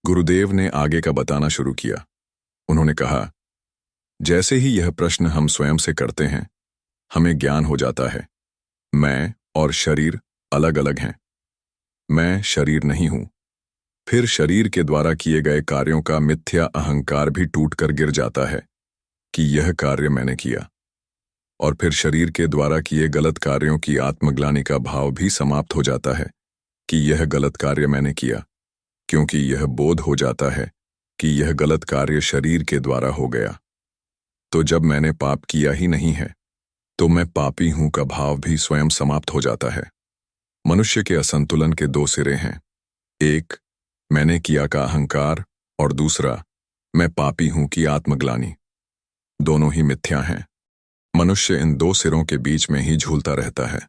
गुरुदेव ने आगे का बताना शुरू किया। उन्होंने कहा, जैसे ही यह प्रश्न हम स्वयं से करते हैं, हमें ज्ञान हो जाता है। मैं और शरीर अलग अलग हैं। मैं शरीर नहीं हूं। फिर शरीर के द्वारा किए गए कार्यों का मिथ्या अहंकार भी टूटकर गिर जाता है कि यह कार्य मैंने किया। और फिर शरीर के द्वारा किए गलत कार्यों की आत्मग्लानि का भाव भी समाप्त हो जाता है कि यह गलत कार्य मैंने किया, क्योंकि यह बोध हो जाता है कि यह गलत कार्य शरीर के द्वारा हो गया। तो जब मैंने पाप किया ही नहीं है, तो मैं पापी हूं का भाव भी स्वयं समाप्त हो जाता है। मनुष्य के असंतुलन के दो सिरे हैं, एक मैंने किया का अहंकार और दूसरा मैं पापी हूं की आत्मग्लानि। दोनों ही मिथ्या हैं। मनुष्य इन दो सिरों के बीच में ही झूलता रहता है।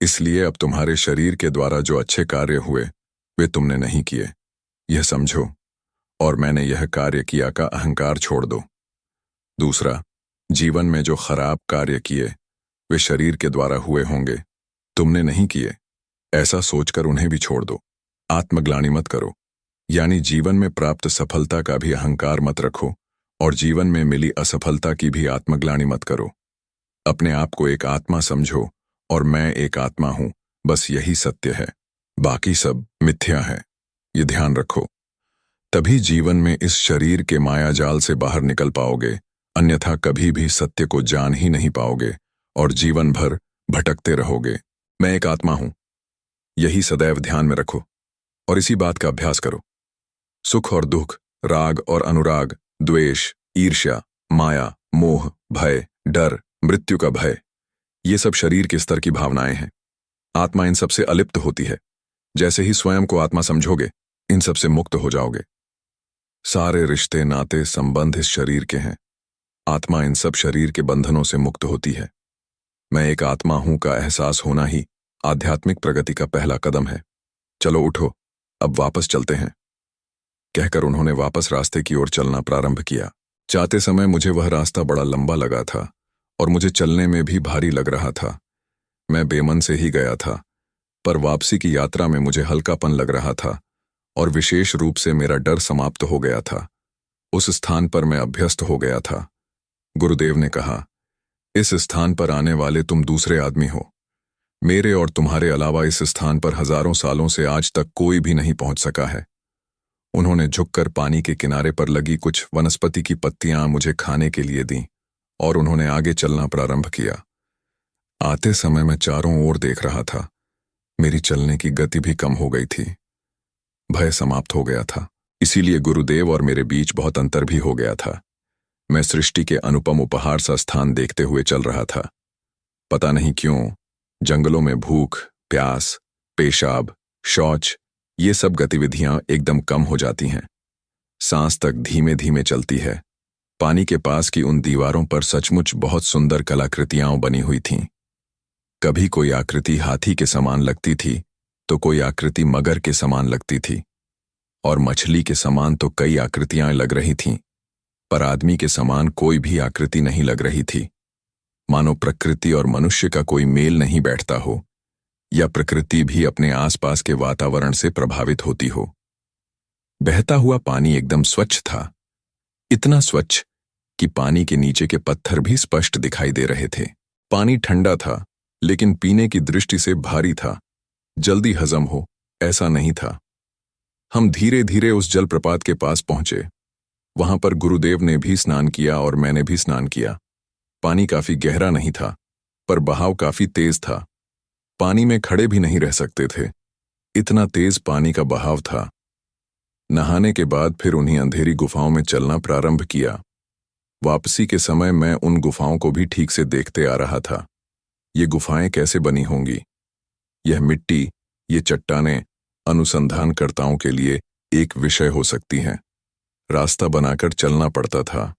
इसलिए अब तुम्हारे शरीर के द्वारा जो अच्छे कार्य हुए वे तुमने नहीं किए, यह समझो, और मैंने यह कार्य किया का अहंकार छोड़ दो। दूसरा, जीवन में जो खराब कार्य किए वे शरीर के द्वारा हुए होंगे, तुमने नहीं किए, ऐसा सोचकर उन्हें भी छोड़ दो। आत्मग्लानि मत करो, यानी जीवन में प्राप्त सफलता का भी अहंकार मत रखो और जीवन में मिली असफलता की भी आत्मग्लानि मत करो। अपने आप को एक आत्मा समझो और मैं एक आत्मा हूं, बस यही सत्य है, बाकी सब मिथ्या है। ये ध्यान रखो। तभी जीवन में इस शरीर के मायाजाल से बाहर निकल पाओगे, अन्यथा कभी भी सत्य को जान ही नहीं पाओगे और जीवन भर भटकते रहोगे। मैं एक आत्मा हूं, यही सदैव ध्यान में रखो और इसी बात का अभ्यास करो। सुख और दुख, राग और अनुराग, द्वेष, ईर्ष्या, माया, मोह, भय, डर, मृत्यु का भय, ये सब शरीर के स्तर की भावनाएं हैं। आत्मा इन सब से अलिप्त होती है। जैसे ही स्वयं को आत्मा समझोगे, इन सब से मुक्त हो जाओगे। सारे रिश्ते, नाते, संबंध इस शरीर के हैं। आत्मा इन सब शरीर के बंधनों से मुक्त होती है। मैं एक आत्मा हूं का एहसास होना ही आध्यात्मिक प्रगति का पहला कदम है। चलो उठो, अब वापस चलते हैं। कहकर उन्होंने वापस रास्ते की ओर चलना प्रारंभ किया। जाते समय मुझे वह रास्ता बड़ा लंबा लगा था और मुझे चलने में भी भारी लग रहा था। मैं बेमन से ही गया था, पर वापसी की यात्रा में मुझे हल्कापन लग रहा था और विशेष रूप से मेरा डर समाप्त हो गया था। उस स्थान पर मैं अभ्यस्त हो गया था। गुरुदेव ने कहा, इस स्थान पर आने वाले तुम दूसरे आदमी हो। मेरे और तुम्हारे अलावा इस स्थान पर हजारों सालों से आज तक कोई भी नहीं पहुंच सका है। उन्होंने झुककर पानी के किनारे पर लगी कुछ वनस्पति की पत्तियां मुझे खाने के लिए दी और उन्होंने आगे चलना प्रारंभ किया। आते समय मैं चारों ओर देख रहा था। मेरी चलने की गति भी कम हो गई थी। भय समाप्त हो गया था। इसीलिए गुरुदेव और मेरे बीच बहुत अंतर भी हो गया था। मैं सृष्टि के अनुपम उपहार सा स्थान देखते हुए चल रहा था। पता नहीं क्यों जंगलों में भूख, प्यास, पेशाब, शौच, ये सब गतिविधियां एकदम कम हो जाती हैं। सांस तक धीमे धीमे चलती है। पानी के पास की उन दीवारों पर सचमुच बहुत सुंदर कलाकृतियां बनी हुई थीं। कभी कोई आकृति हाथी के समान लगती थी, तो कोई आकृति मगर के समान लगती थी, और मछली के समान तो कई आकृतियां लग रही थीं, पर आदमी के समान कोई भी आकृति नहीं लग रही थी। मानो प्रकृति और मनुष्य का कोई मेल नहीं बैठता हो, या प्रकृति भी अपने आसपास के वातावरण से प्रभावित होती हो। बहता हुआ पानी एकदम स्वच्छ था, इतना स्वच्छ कि पानी के नीचे के पत्थर भी स्पष्ट दिखाई दे रहे थे। पानी ठंडा था, लेकिन पीने की दृष्टि से भारी था। जल्दी हजम हो ऐसा नहीं था। हम धीरे धीरे उस जलप्रपात के पास पहुंचे। वहां पर गुरुदेव ने भी स्नान किया और मैंने भी स्नान किया। पानी काफी गहरा नहीं था, पर बहाव काफी तेज था। पानी में खड़े भी नहीं रह सकते थे, इतना तेज पानी का बहाव था। नहाने के बाद फिर उन्हीं अंधेरी गुफाओं में चलना प्रारंभ किया। वापसी के समय मैं उन गुफाओं को भी ठीक से देखते आ रहा था। ये गुफाएं कैसे बनी होंगी, यह मिट्टी, ये चट्टानें अनुसंधानकर्ताओं के लिए एक विषय हो सकती हैं। रास्ता बनाकर चलना पड़ता था।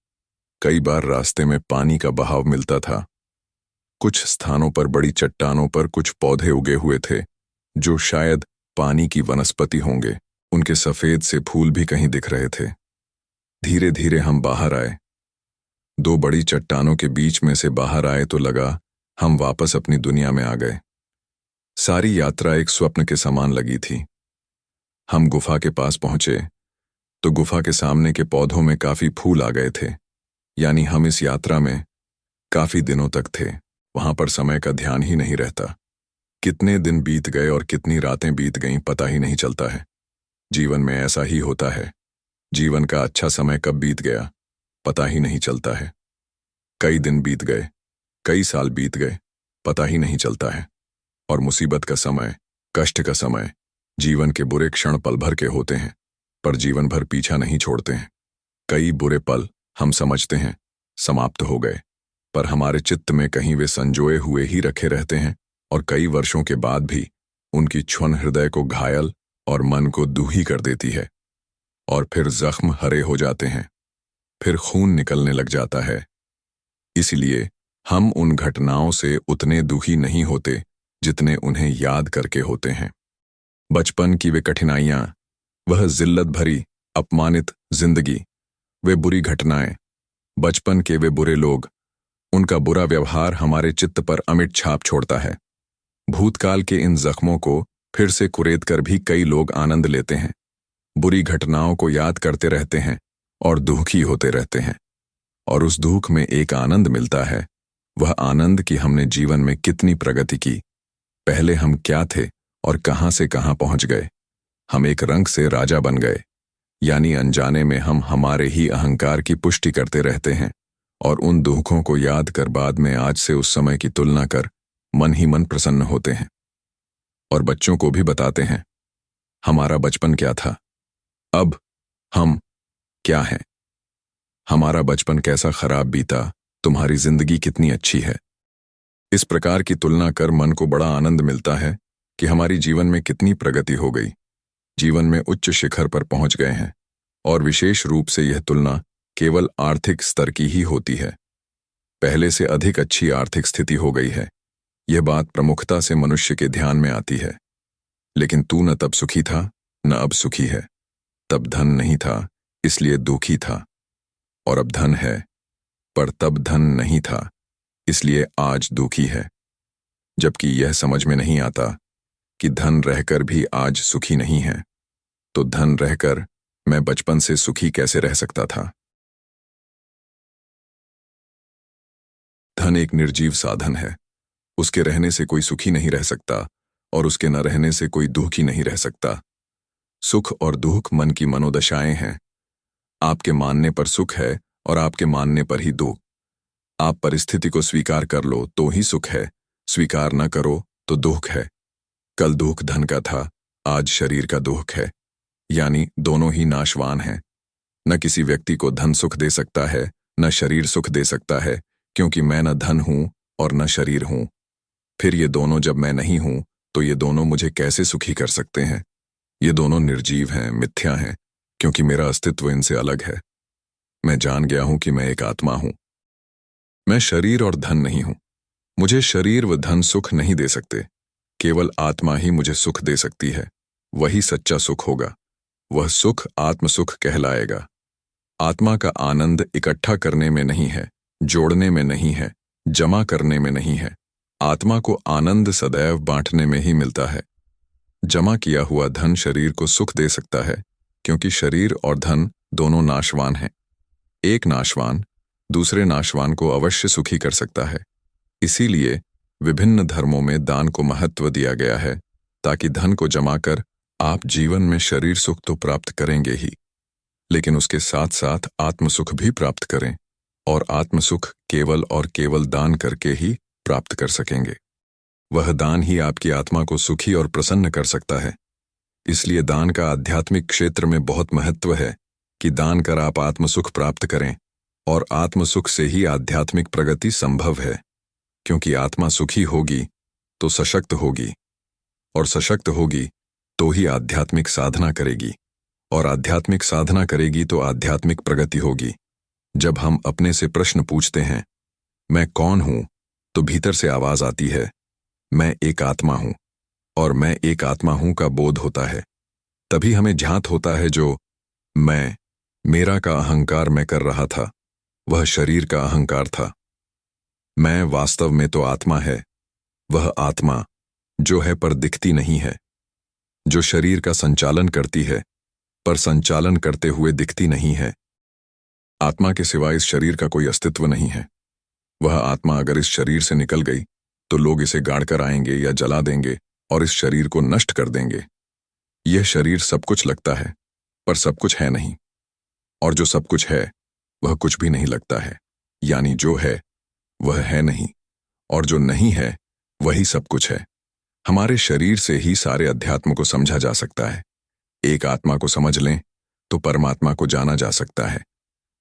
कई बार रास्ते में पानी का बहाव मिलता था। कुछ स्थानों पर बड़ी चट्टानों पर कुछ पौधे उगे हुए थे, जो शायद पानी की वनस्पति होंगे। उनके सफेद से फूल भी कहीं दिख रहे थे। धीरे धीरे हम बाहर आए। दो बड़ी चट्टानों के बीच में से बाहर आए तो लगा हम वापस अपनी दुनिया में आ गए। सारी यात्रा एक स्वप्न के समान लगी थी। हम गुफा के पास पहुंचे। तो गुफा के सामने के पौधों में काफी फूल आ गए थे। यानी हम इस यात्रा में काफी दिनों तक थे। वहां पर समय का ध्यान ही नहीं रहता। कितने दिन बीत गए और कितनी रातें बीत गईं पता ही नहीं चलता है। जीवन में ऐसा ही होता है। जीवन का अच्छा समय कब बीत गया पता ही नहीं चलता है। कई दिन बीत गए, कई साल बीत गए, पता ही नहीं चलता है। और मुसीबत का समय, कष्ट का समय, जीवन के बुरे क्षण पल भर के होते हैं, पर जीवन भर पीछा नहीं छोड़ते हैं। कई बुरे पल हम समझते हैं समाप्त हो गए, पर हमारे चित्त में कहीं वे संजोए हुए ही रखे रहते हैं और कई वर्षों के बाद भी उनकी क्षुण हृदय को घायल और मन को दूही कर देती है। और फिर जख्म हरे हो जाते हैं, फिर खून निकलने लग जाता है। इसलिए हम उन घटनाओं से उतने दुखी नहीं होते जितने उन्हें याद करके होते हैं। बचपन की वे कठिनाइयां, वह जिल्लत भरी अपमानित जिंदगी, वे बुरी घटनाएं, बचपन के वे बुरे लोग, उनका बुरा व्यवहार हमारे चित्त पर अमिट छाप छोड़ता है। भूतकाल के इन जख्मों को फिर से कुरेद कर भी कई लोग आनंद लेते हैं, बुरी घटनाओं को याद करते रहते हैं और दुखी होते रहते हैं। और उस दुख में एक आनंद मिलता है, वह आनंद कि हमने जीवन में कितनी प्रगति की। पहले हम क्या थे और कहां से कहां पहुंच गए। हम एक रंग से राजा बन गए, यानी अनजाने में हम हमारे ही अहंकार की पुष्टि करते रहते हैं और उन दुखों को याद कर बाद में आज से उस समय की तुलना कर मन ही मन प्रसन्न होते हैं। और बच्चों को भी बताते हैं हमारा बचपन क्या था, अब हम क्या हैं। हमारा बचपन कैसा खराब बीता, तुम्हारी जिंदगी कितनी अच्छी है। इस प्रकार की तुलना कर मन को बड़ा आनंद मिलता है कि हमारी जीवन में कितनी प्रगति हो गई, जीवन में उच्च शिखर पर पहुंच गए हैं। और विशेष रूप से यह तुलना केवल आर्थिक स्तर की ही होती है। पहले से अधिक अच्छी आर्थिक स्थिति हो गई है, यह बात प्रमुखता से मनुष्य के ध्यान में आती है। लेकिन तू न तब सुखी था न अब सुखी है। तब धन नहीं था इसलिए दुखी था, और अब धन है पर तब धन नहीं था इसलिए आज दुखी है। जबकि यह समझ में नहीं आता कि धन रहकर भी आज सुखी नहीं है, तो धन रहकर मैं बचपन से सुखी कैसे रह सकता था। धन एक निर्जीव साधन है, उसके रहने से कोई सुखी नहीं रह सकता और उसके न रहने से कोई दुखी नहीं रह सकता। सुख और दुख मन की मनोदशाएं हैं। आपके मानने पर सुख है और आपके मानने पर ही दुख। आप परिस्थिति को स्वीकार कर लो तो ही सुख है, स्वीकार न करो तो दुख है। कल दुख धन का था, आज शरीर का दुख है, यानी दोनों ही नाशवान हैं। न किसी व्यक्ति को धन सुख दे सकता है, न शरीर सुख दे सकता है, क्योंकि मैं न धन हूं और न शरीर हूं। फिर ये दोनों जब मैं नहीं हूं तो ये दोनों मुझे कैसे सुखी कर सकते हैं। ये दोनों निर्जीव हैं, मिथ्या हैं, क्योंकि मेरा अस्तित्व इनसे अलग है। मैं जान गया हूं कि मैं एक आत्मा हूं। मैं शरीर और धन नहीं हूं। मुझे शरीर व धन सुख नहीं दे सकते, केवल आत्मा ही मुझे सुख दे सकती है। वही सच्चा सुख होगा, वह सुख आत्मसुख कहलाएगा। आत्मा का आनंद इकट्ठा करने में नहीं है, जोड़ने में नहीं है, जमा करने में नहीं है। आत्मा को आनंद सदैव बांटने में ही मिलता है। जमा किया हुआ धन शरीर को सुख दे सकता है, क्योंकि शरीर और धन दोनों नाशवान हैं। एक नाशवान दूसरे नाशवान को अवश्य सुखी कर सकता है। इसीलिए विभिन्न धर्मों में दान को महत्व दिया गया है, ताकि धन को जमा कर आप जीवन में शरीर सुख तो प्राप्त करेंगे ही, लेकिन उसके साथ साथ आत्मसुख भी प्राप्त करें, और आत्मसुख केवल और केवल दान करके ही प्राप्त कर सकेंगे। वह दान ही आपकी आत्मा को सुखी और प्रसन्न कर सकता है। इसलिए दान का आध्यात्मिक क्षेत्र में बहुत महत्व है कि दान कर आप आत्मसुख प्राप्त करें, और आत्मसुख से ही आध्यात्मिक प्रगति संभव है। क्योंकि आत्मा सुखी होगी तो सशक्त होगी, और सशक्त होगी तो ही आध्यात्मिक साधना करेगी, और आध्यात्मिक साधना करेगी तो आध्यात्मिक प्रगति होगी। जब हम अपने से प्रश्न पूछते हैं मैं कौन हूं, तो भीतर से आवाज आती है मैं एक आत्मा हूं, और मैं एक आत्मा हूं का बोध होता है। तभी हमें ज्ञात होता है जो मैं, मेरा का अहंकार मैं कर रहा था, वह शरीर का अहंकार था। मैं वास्तव में तो आत्मा है, वह आत्मा जो है पर दिखती नहीं है, जो शरीर का संचालन करती है, पर संचालन करते हुए दिखती नहीं है। आत्मा के सिवा इस शरीर का कोई अस्तित्व नहीं है। वह आत्मा अगर इस शरीर से निकल गई तो लोग इसे गाड़ कर आएंगे या जला देंगे और इस शरीर को नष्ट कर देंगे। यह शरीर सब कुछ लगता है, पर सब कुछ है नहीं। और जो सब कुछ है वह कुछ भी नहीं लगता है। यानी जो है वह है नहीं, और जो नहीं है वही सब कुछ है। हमारे शरीर से ही सारे अध्यात्म को समझा जा सकता है। एक आत्मा को समझ लें तो परमात्मा को जाना जा सकता है।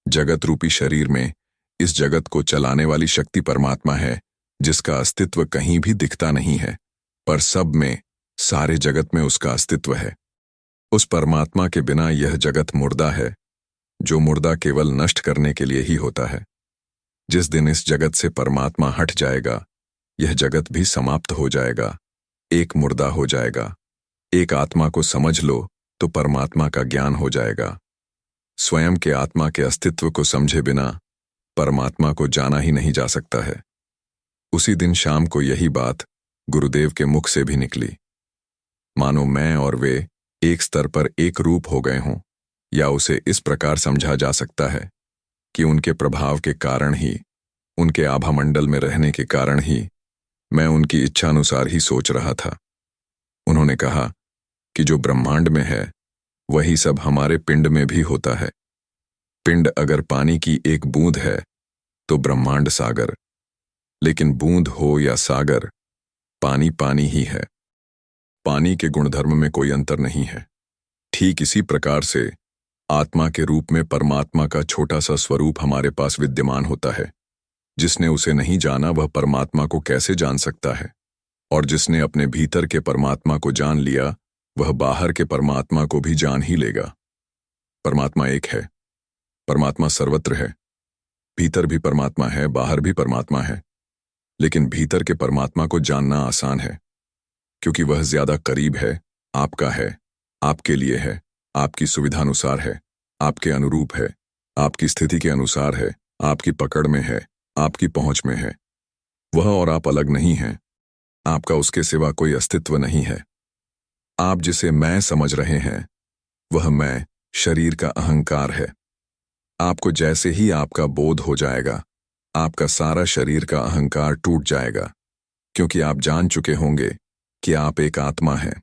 जगत रूपी शरीर में इस जगत को चलाने वाली शक्ति परमात्मा है, जिसका अस्तित्व कहीं भी दिखता नहीं है, पर सब में, सारे जगत में उसका अस्तित्व है। उस परमात्मा के बिना यह जगत मुर्दा है, जो मुर्दा केवल नष्ट करने के लिए ही होता है। जिस दिन इस जगत से परमात्मा हट जाएगा, यह जगत भी समाप्त हो जाएगा, एक मुर्दा हो जाएगा। एक आत्मा को समझ लो तो परमात्मा का ज्ञान हो जाएगा। स्वयं के आत्मा के अस्तित्व को समझे बिना परमात्मा को जाना ही नहीं जा सकता है। उसी दिन शाम को यही बात गुरुदेव के मुख से भी निकली। मानो मैं और वे एक स्तर पर एक रूप हो गए हों, या उसे इस प्रकार समझा जा सकता है कि उनके प्रभाव के कारण ही, उनके आभामंडल में रहने के कारण ही मैं उनकी इच्छानुसार ही सोच रहा था। उन्होंने कहा कि जो ब्रह्मांड में है वही सब हमारे पिंड में भी होता है। पिंड अगर पानी की एक बूंद है तो ब्रह्मांड सागर, लेकिन बूंद हो या सागर, पानी पानी ही है। पानी के गुणधर्म में कोई अंतर नहीं है। ठीक इसी प्रकार से आत्मा के रूप में परमात्मा का छोटा सा स्वरूप हमारे पास विद्यमान होता है। जिसने उसे नहीं जाना वह परमात्मा को कैसे जान सकता है? और जिसने अपने भीतर के परमात्मा को जान लिया वह बाहर के परमात्मा को भी जान ही लेगा। परमात्मा एक है, परमात्मा सर्वत्र है। भीतर भी परमात्मा है, बाहर भी परमात्मा है। लेकिन भीतर के परमात्मा को जानना आसान है, क्योंकि वह ज्यादा करीब है, आपका है, आपके लिए है, आपकी सुविधानुसार है, आपके अनुरूप है, आपकी स्थिति के अनुसार है, आपकी पकड़ में है, आपकी पहुंच में है। वह और आप अलग नहीं हैं। आपका उसके सिवा कोई अस्तित्व नहीं है। आप जिसे मैं समझ रहे हैं वह मैं शरीर का अहंकार है। आपको जैसे ही आपका बोध हो जाएगा, आपका सारा शरीर का अहंकार टूट जाएगा, क्योंकि आप जान चुके होंगे कि आप एक आत्मा हैं।